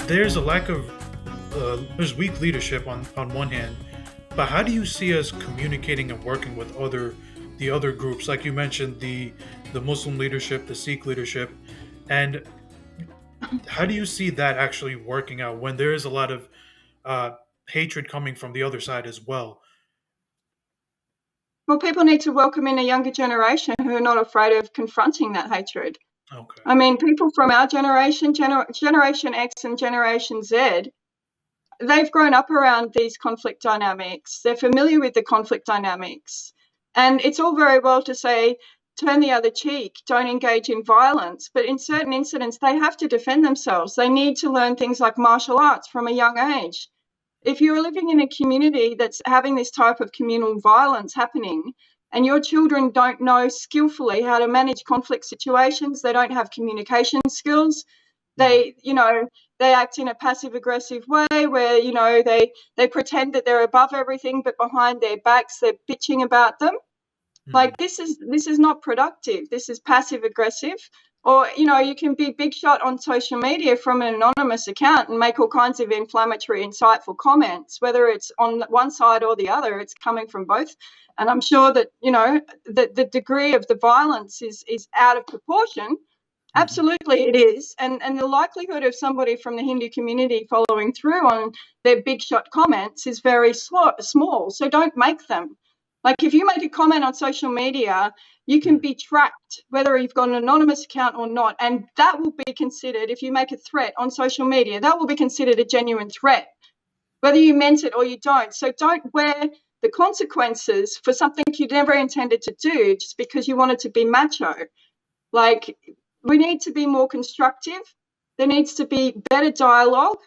there's a lack of there's weak leadership on one hand, but how do you see us communicating and working with the other groups, like you mentioned, the Muslim leadership, the Sikh leadership, and how do you see that actually working out when there is a lot of uh, hatred coming from the other side as well? Well, people need to welcome in a younger generation who are not afraid of confronting that hatred. Okay. I mean, people from our generation, Generation X and Generation Z, they've grown up around these conflict dynamics. They're familiar with the conflict dynamics. And it's all very well to say, turn the other cheek, don't engage in violence. But in certain incidents, they have to defend themselves. They need to learn things like martial arts from a young age. If you're living in a community that's having this type of communal violence happening, and your children don't know skillfully how to manage conflict situations, they don't have communication skills, they act in a passive aggressive way where, they pretend that they're above everything, but behind their backs, they're bitching about them. Like, this is not productive. This is passive aggressive. Or, you can be big shot on social media from an anonymous account and make all kinds of inflammatory, insightful comments, whether it's on one side or the other, it's coming from both. And I'm sure that, the degree of the violence is out of proportion. Absolutely it is. And the likelihood of somebody from the Hindu community following through on their big shot comments is very small. So don't make them. Like, if you make a comment on social media, you can be tracked, whether you've got an anonymous account or not. And that will be considered, if you make a threat on social media, that will be considered a genuine threat, whether you meant it or you don't. So don't wear the consequences for something you never intended to do just because you wanted to be macho. Like, we need to be more constructive. There needs to be better dialogue.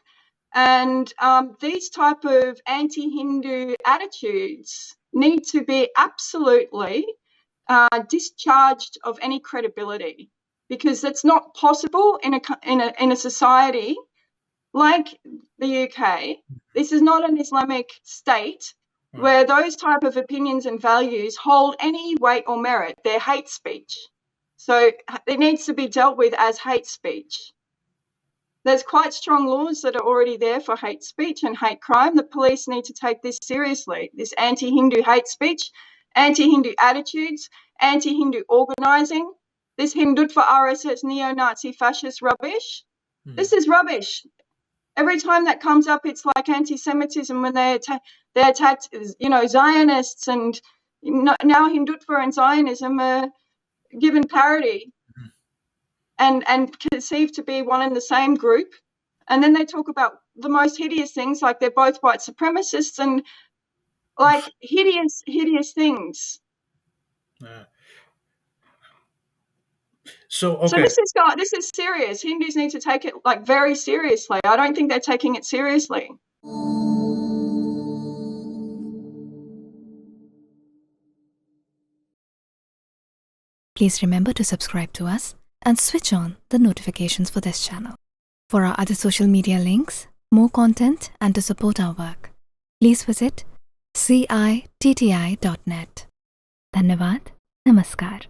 And these type of anti-Hindu attitudes need to be absolutely discharged of any credibility, because that's not possible in a society like the UK. This is not an Islamic state where those type of opinions and values hold any weight or merit. They're hate speech. So it needs to be dealt with as hate speech. There's quite strong laws that are already there for hate speech and hate crime. The police need to take this seriously, this anti-Hindu hate speech, anti-Hindu attitudes, anti-Hindu organising, this Hindutva RSS neo-Nazi fascist rubbish. This is rubbish. Every time that comes up, it's like anti-Semitism when they attacked, Zionists, and now Hindutva and Zionism are given parity and conceived to be one and the same group. And then they talk about the most hideous things, like they're both white supremacists and like hideous things. So, okay. So this is serious. Hindus need to take it like very seriously. I don't think they're taking it seriously. Please remember to subscribe to us and switch on the notifications for this channel. For our other social media links, more content, and to support our work, please visit citti.net. Dhanyavad. Namaskar.